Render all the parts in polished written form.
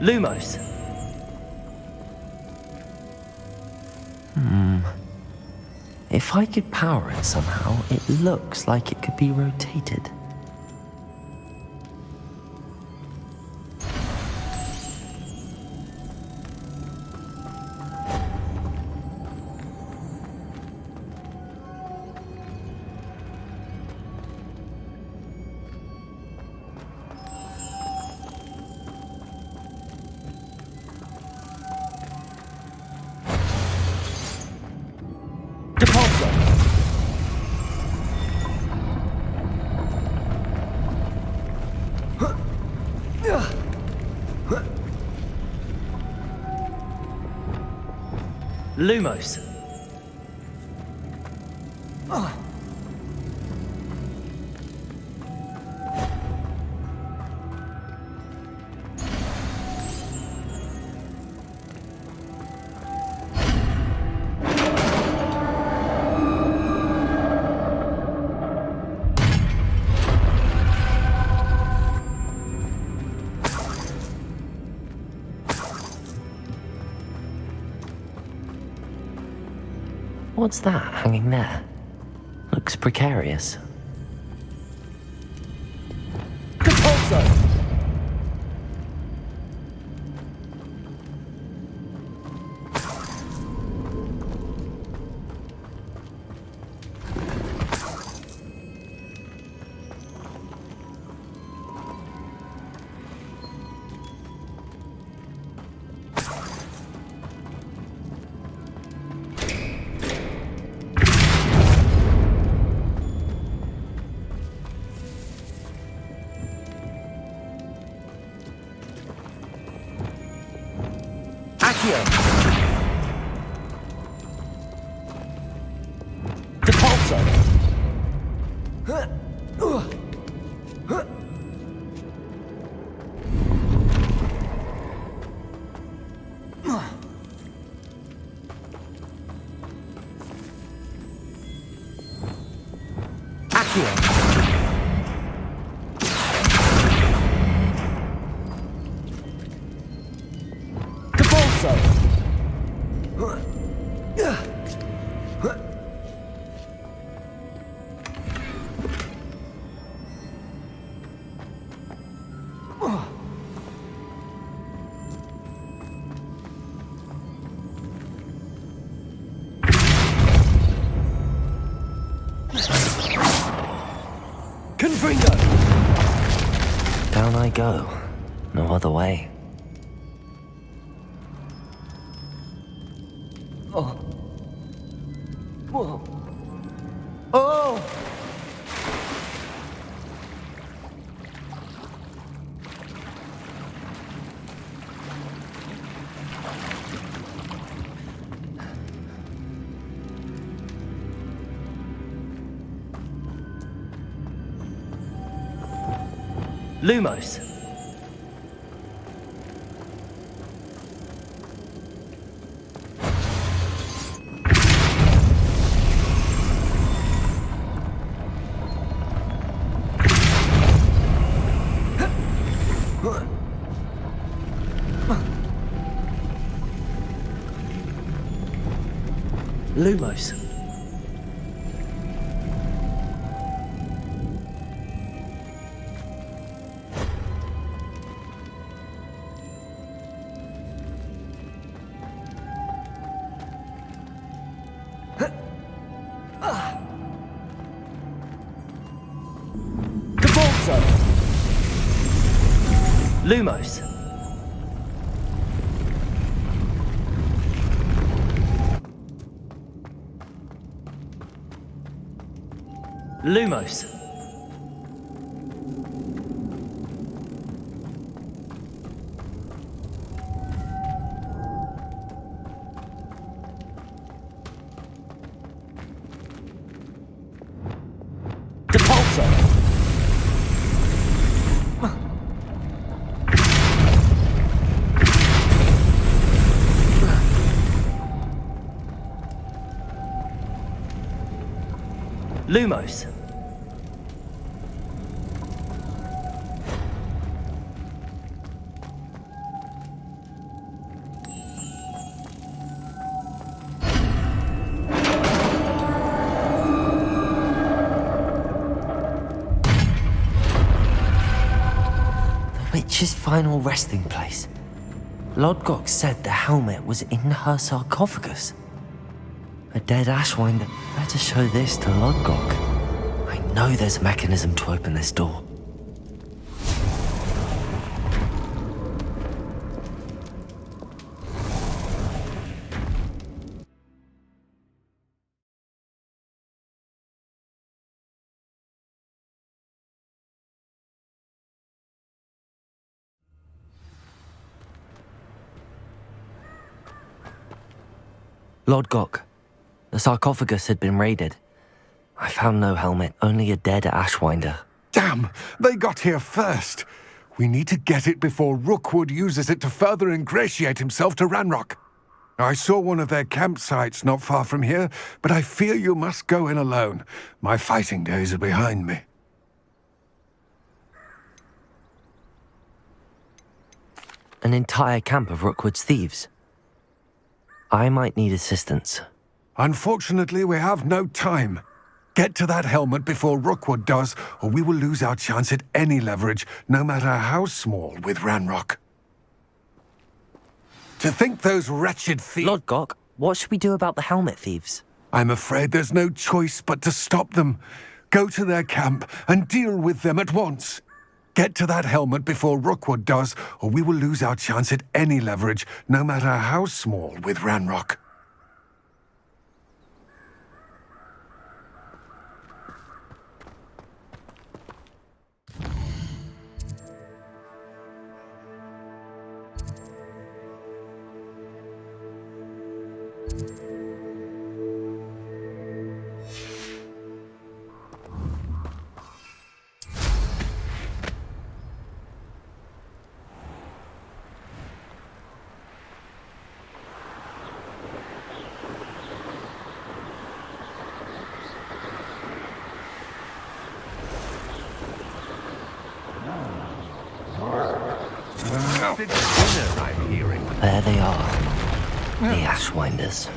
Lumos. If I could power it somehow, it looks like it could be rotated. Lumos. What's that hanging there? Looks precarious. Compulso! Down I go. No other way. Oh. Whoa. Oh! Lumos. Lumos. Lumos. Lumos. Depulso. Lumos. witch's final resting place. Lodgok said the helmet was in her sarcophagus. A dead Ashwinder. Better show this to Lodgok. I know there's a mechanism to open this door. Lodgok. The sarcophagus had been raided. I found no helmet, only a dead Ashwinder. Damn! They got here first. We need to get it before Rookwood uses it to further ingratiate himself to Ranrock. I saw one of their campsites not far from here, but I fear you must go in alone. My fighting days are behind me. An entire camp of Rookwood's thieves. I might need assistance. Unfortunately, we have no time. Get to that helmet before Rookwood does, or we will lose our chance at any leverage, no matter how small, with Ranrock. To think those wretched thieves... Lodgok, what should we do about the helmet thieves? I'm afraid there's no choice but to stop them. Go to their camp and deal with them at once. Get to that helmet before Rookwood does, or we will lose our chance at any leverage, no matter how small, with Ranrock. There they are. The Ashwinders.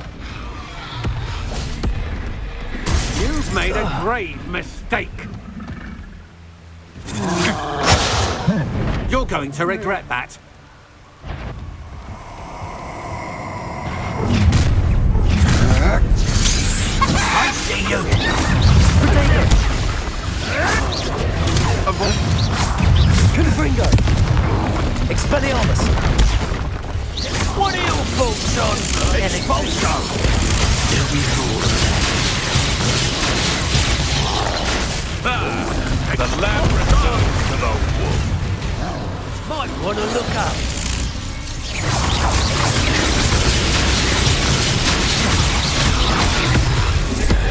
You've made a grave mistake. You're going to regret that. I see you. Confringo! Expelliarmus! What are your thoughts on Expulso? The lamb returns to the wolf. Might want to look up.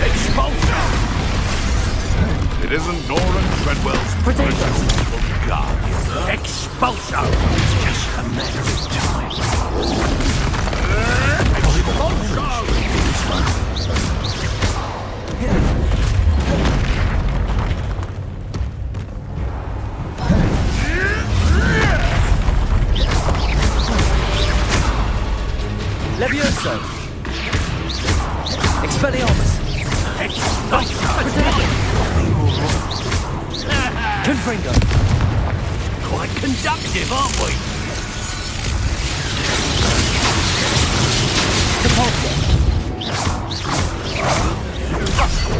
Expulso! It isn't Doran Treadwell's Potatoes! Expulso! It's just a matter of time. Expulso! Levioso! Expelliarmus! Confringo! Quite conductive, aren't we?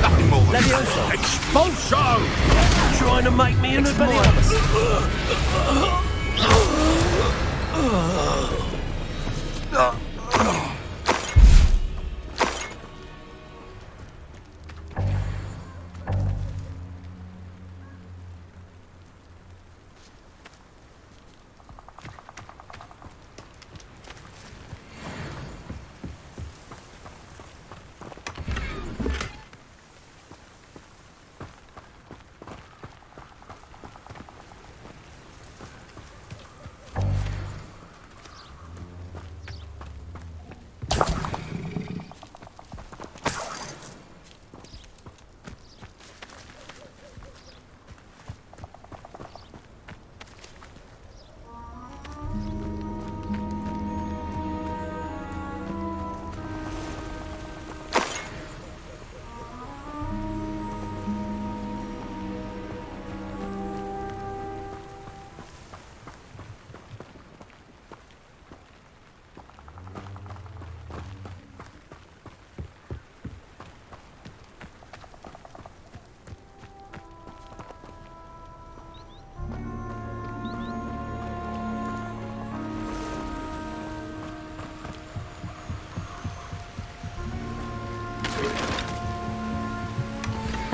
Nothing more. Levioso! Expulso! Trying to make me an Expelliarmus!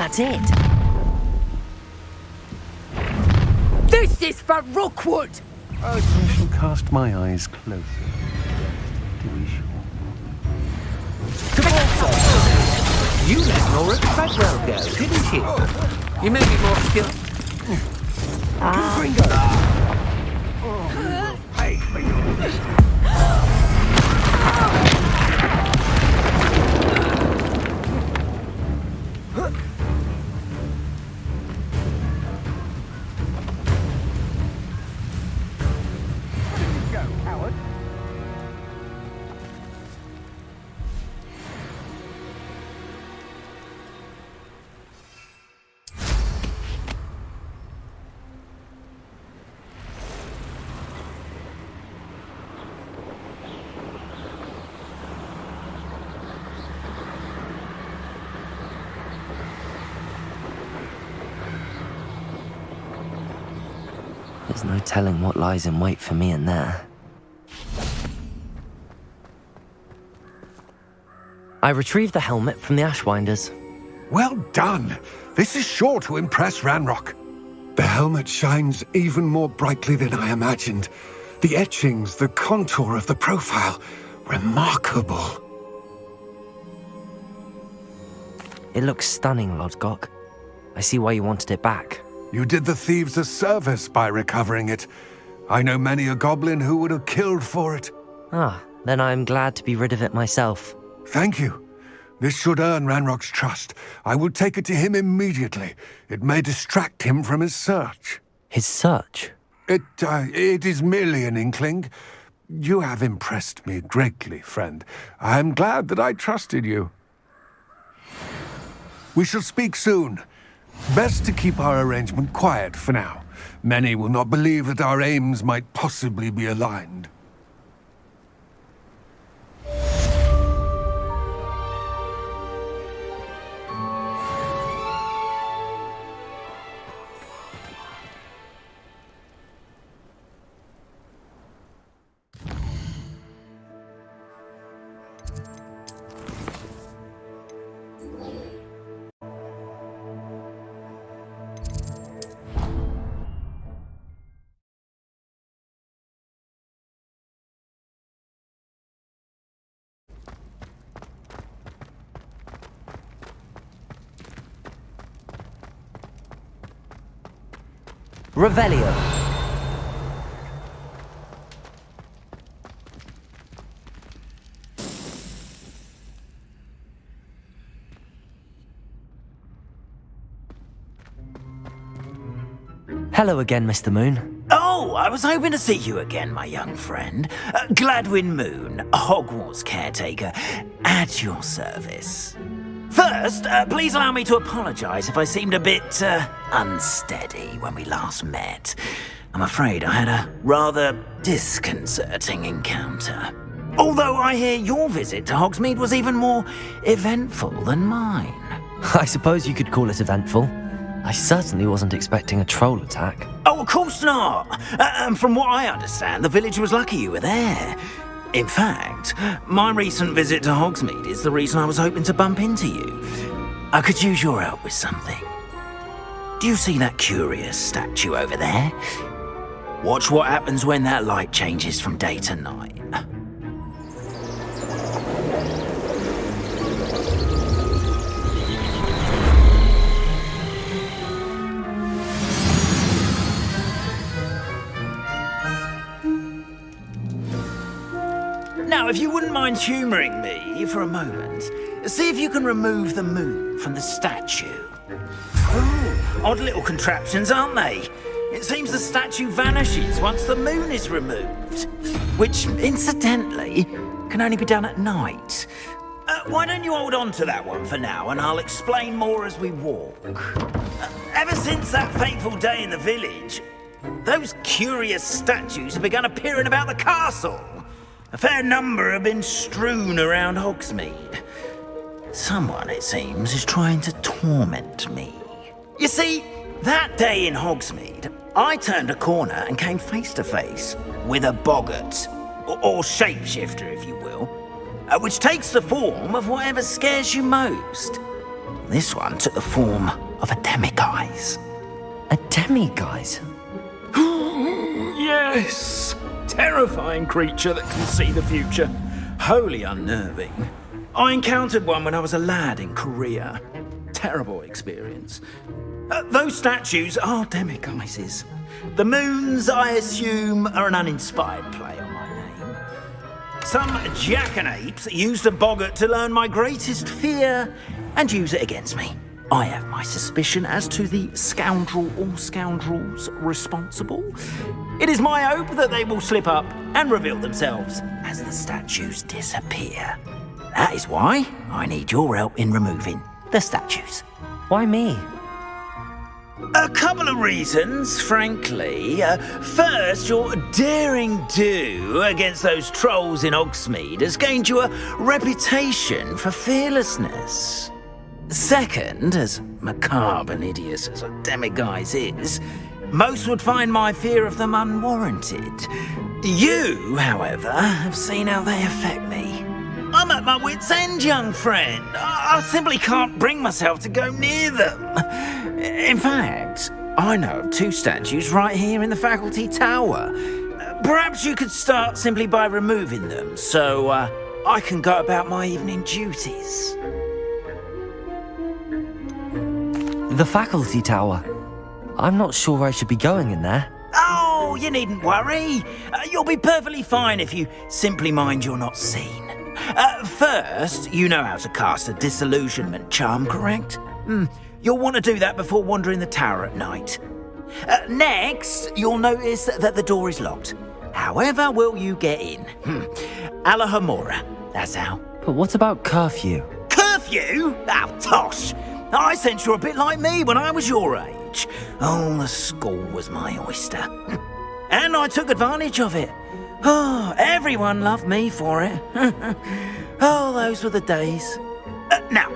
That's it. This is for Rookwood! I shall cast my eyes closer. To be sure. You let Laura Treadwell go, didn't you? You may be more skilled. There's no telling what lies in wait for me in there. I retrieved the helmet from the Ashwinders. Well done. This is sure to impress Ranrock. The helmet shines even more brightly than I imagined. The etchings, the contour of the profile, remarkable. It looks stunning, Lodgok. I see why you wanted it back. You did the thieves a service by recovering it. I know many a goblin who would have killed for it. Ah, then I'm glad to be rid of it myself. Thank you. This should earn Ranrock's trust. I will take it to him immediately. It may distract him from his search. His search? It is merely an inkling. You have impressed me greatly, friend. I am glad that I trusted you. We shall speak soon. Best to keep our arrangement quiet for now. Many will not believe that our aims might possibly be aligned. Revelio. Hello again, Mr. Moon. Oh, I was hoping to see you again, my young friend. Gladwin Moon, Hogwarts caretaker, at your service. First, please allow me to apologise if I seemed a bit unsteady when we last met. I'm afraid I had a rather disconcerting encounter. Although I hear your visit to Hogsmeade was even more eventful than mine. I suppose you could call it eventful. I certainly wasn't expecting a troll attack. Oh, of course not. And from what I understand, the village was lucky you were there. In fact, my recent visit to Hogsmeade is the reason I was hoping to bump into you. I could use your help with something. Do you see that curious statue over there? Watch what happens when that light changes from day to night. Now, if you wouldn't mind humouring me for a moment, see if you can remove the moon from the statue. Ooh, odd little contraptions, aren't they? It seems the statue vanishes once the moon is removed, which, incidentally, can only be done at night. Why don't you hold on to that one for now, and I'll explain more as we walk. Ever since that fateful day in the village, those curious statues have begun appearing about the castle. A fair number have been strewn around Hogsmeade. Someone, it seems, is trying to torment me. You see, that day in Hogsmeade, I turned a corner and came face to face with a boggart, or shapeshifter, if you will, which takes the form of whatever scares you most. This one took the form of a demiguise. A demiguise? Yes! Terrifying creature that can see the future. Wholly unnerving. I encountered one when I was a lad in Korea. Terrible experience. Those statues are demiguises. The moons, I assume, are an uninspired play on my name. Some jackanapes used a boggart to learn my greatest fear and use it against me. I have my suspicion as to the scoundrel or scoundrels responsible. It is my hope that they will slip up and reveal themselves as the statues disappear. That is why I need your help in removing the statues. Why me? A couple of reasons, frankly. First, your daring do against those trolls in Hogsmeade has gained you a reputation for fearlessness. Second, as macabre and hideous as a demiguise is, most would find my fear of them unwarranted. You, however, have seen how they affect me. I'm at my wit's end, young friend. I simply can't bring myself to go near them. In fact, I know of 2 statues right here in the faculty tower. Perhaps you could start simply by removing them, so I can go about my evening duties. The faculty tower. I'm not sure I should be going in there. Oh, you needn't worry. You'll be perfectly fine if you simply mind you're not seen. First, you know how to cast a disillusionment charm, correct? You'll want to do that before wandering the tower at night. Next, you'll notice that the door is locked. However will you get in? Alahomora, that's how. But what about curfew? Curfew? Oh, tosh! I sense you're a bit like me when I was your age. Oh, the school was my oyster. And I took advantage of it. Oh, everyone loved me for it. Oh, those were the days. Now,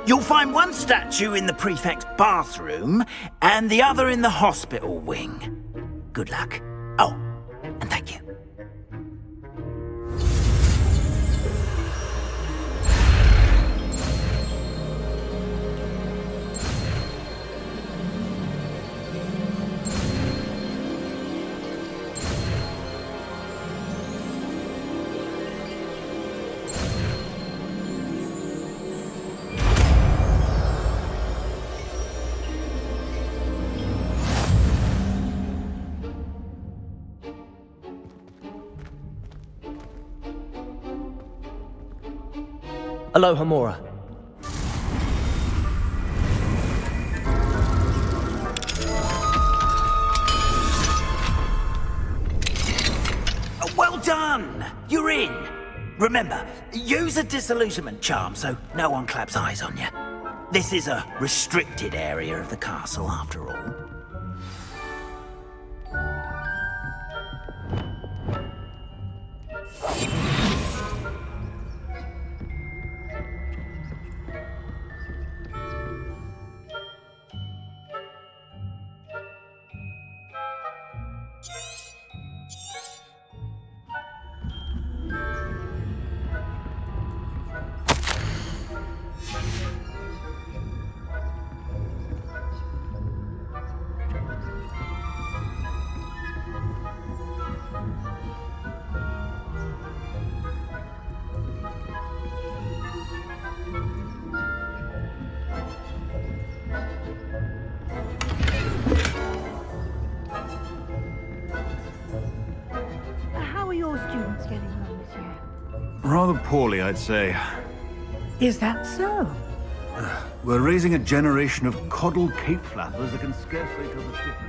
you'll find one statue in the prefect's bathroom and the other in the hospital wing. Good luck. Oh, and thank you. Alohomora. Well done! You're in. Remember, use a disillusionment charm so no one claps eyes on you. This is a restricted area of the castle, after all. How are your students getting on this year? Rather poorly, I'd say. Is that so? We're raising a generation of coddled cape flappers that can scarcely tell the difference.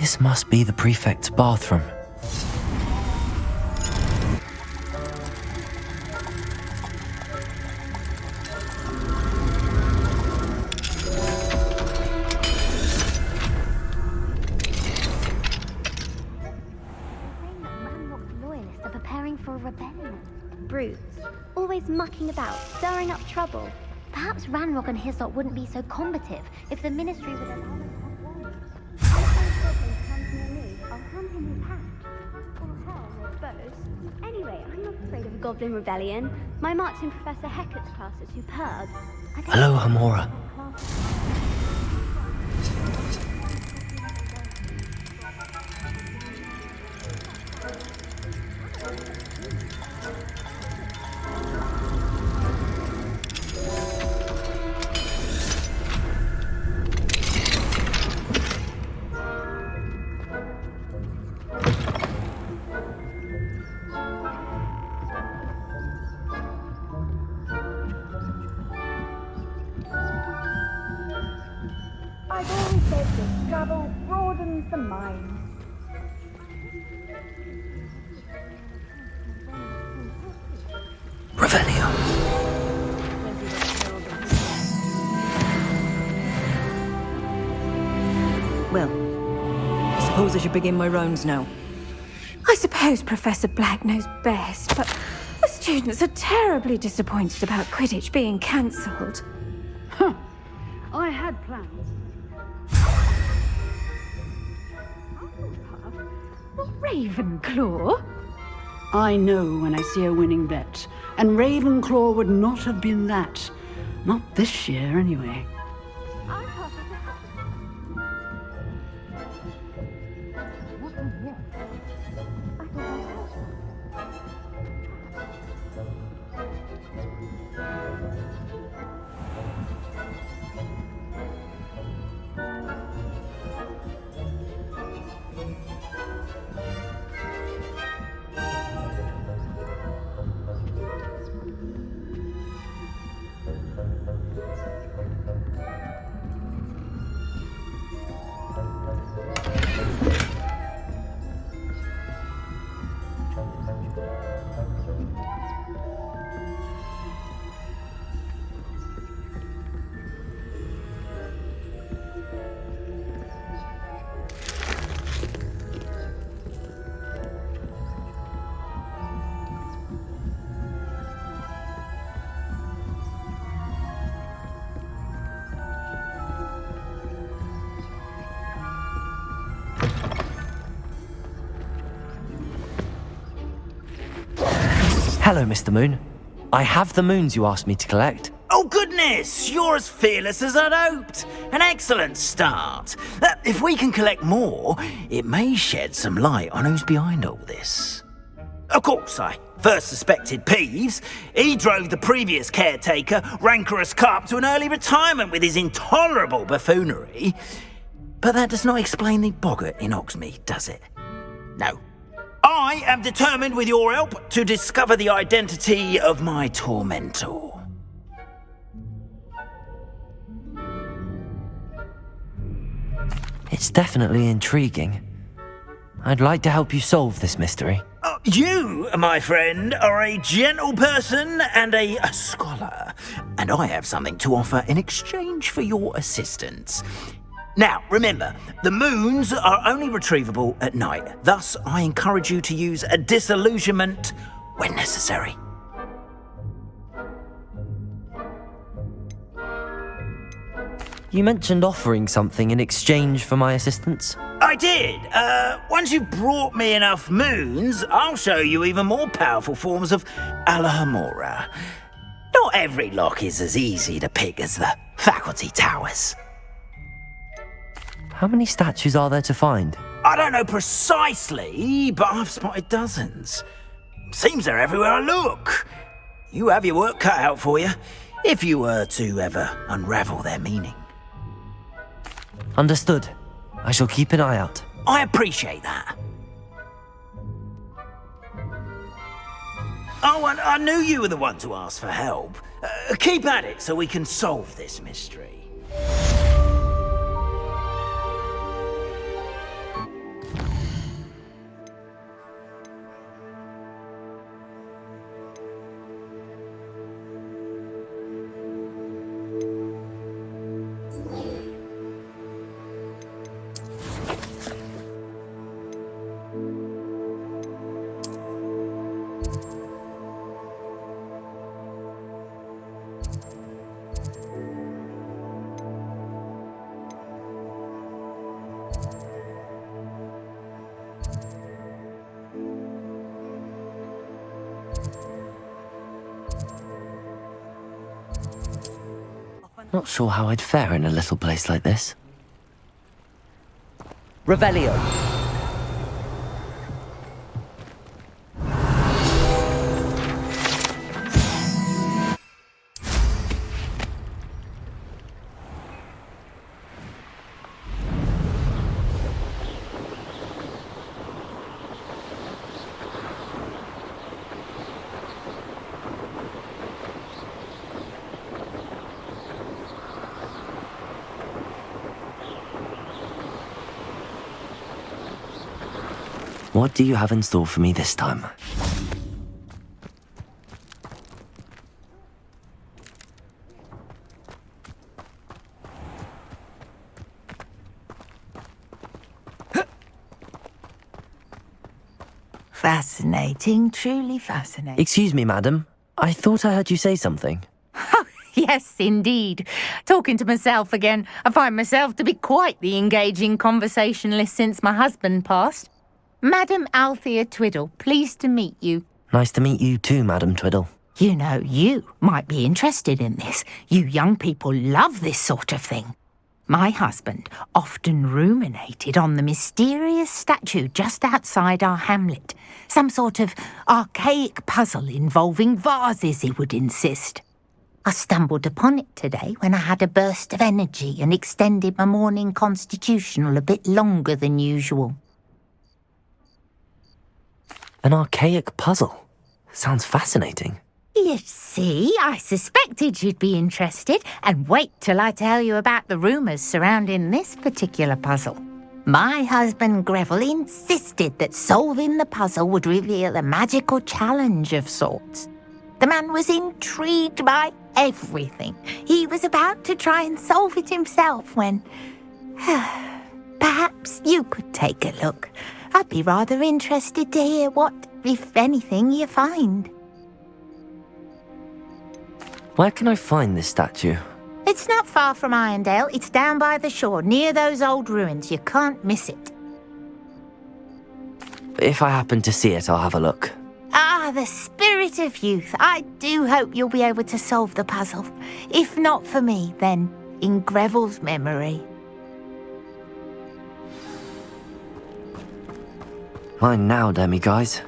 This must be the prefect's bathroom. Loyalists are preparing for a rebellion. Brutes, always mucking about, stirring up trouble. Perhaps Ranrock and Hyssop wouldn't be so combative if the Ministry would allow them to have warnings. If those goblins comes near me, I'll hand him his hat. Or hell, I suppose. Anyway, I'm not afraid of a goblin rebellion. My marching Professor Hecat's class is superb. Hello, Hamora. I've always said that travel broadens the mind. Revelio. Well, I suppose I should begin my rounds now. I suppose Professor Black knows best, but the students are terribly disappointed about Quidditch being cancelled. Huh. I had plans. Ravenclaw? I know when I see a winning bet, and Ravenclaw would not have been that. Not this year, anyway. Hello, Mr. Moon. I have the moons you asked me to collect. Oh, goodness! You're as fearless as I'd hoped. An excellent start. If we can collect more, it may shed some light on who's behind all this. Of course, I first suspected Peeves. He drove the previous caretaker, Rancorous Carp, to an early retirement with his intolerable buffoonery. But that does not explain the boggart in Hogsmeade, does it? No. I am determined, with your help, to discover the identity of my tormentor. It's definitely intriguing. I'd like to help you solve this mystery. You, my friend, are a gentle person and a scholar, and I have something to offer in exchange for your assistance. Now, remember, the moons are only retrievable at night. Thus, I encourage you to use a disillusionment when necessary. You mentioned offering something in exchange for my assistance. I did. Once you've brought me enough moons, I'll show you even more powerful forms of Alohomora. Not every lock is as easy to pick as the faculty towers. How many statues are there to find? I don't know precisely, but I've spotted dozens. Seems they're everywhere I look. You have your work cut out for you, if you were to ever unravel their meaning. Understood. I shall keep an eye out. I appreciate that. Oh, and I knew you were the one to ask for help. Keep at it so we can solve this mystery. Not sure how I'd fare in a little place like this. Revelio. What do you have in store for me this time? Fascinating, truly fascinating. Excuse me, madam. I thought I heard you say something. Yes, indeed. Talking to myself again. I find myself to be quite the engaging conversationalist since my husband passed. Madam Althea Twiddle, pleased to meet you. Nice to meet you too, Madam Twiddle. You know, you might be interested in this. You young people love this sort of thing. My husband often ruminated on the mysterious statue just outside our hamlet. Some sort of archaic puzzle involving vases, he would insist. I stumbled upon it today when I had a burst of energy and extended my morning constitutional a bit longer than usual. An archaic puzzle. Sounds fascinating. You see, I suspected you'd be interested, and wait till I tell you about the rumours surrounding this particular puzzle. My husband Greville insisted that solving the puzzle would reveal a magical challenge of sorts. The man was intrigued by everything. He was about to try and solve it himself when... Perhaps you could take a look. I'd be rather interested to hear what, if anything, you find. Where can I find this statue? It's not far from Irondale. It's down by the shore, near those old ruins. You can't miss it. If I happen to see it, I'll have a look. Ah, the spirit of youth. I do hope you'll be able to solve the puzzle. If not for me, then in Greville's memory. Mine now, demi-guys.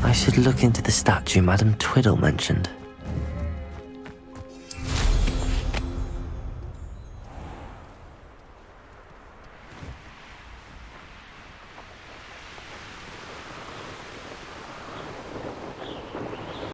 I should look into the statue Madam Twiddle mentioned.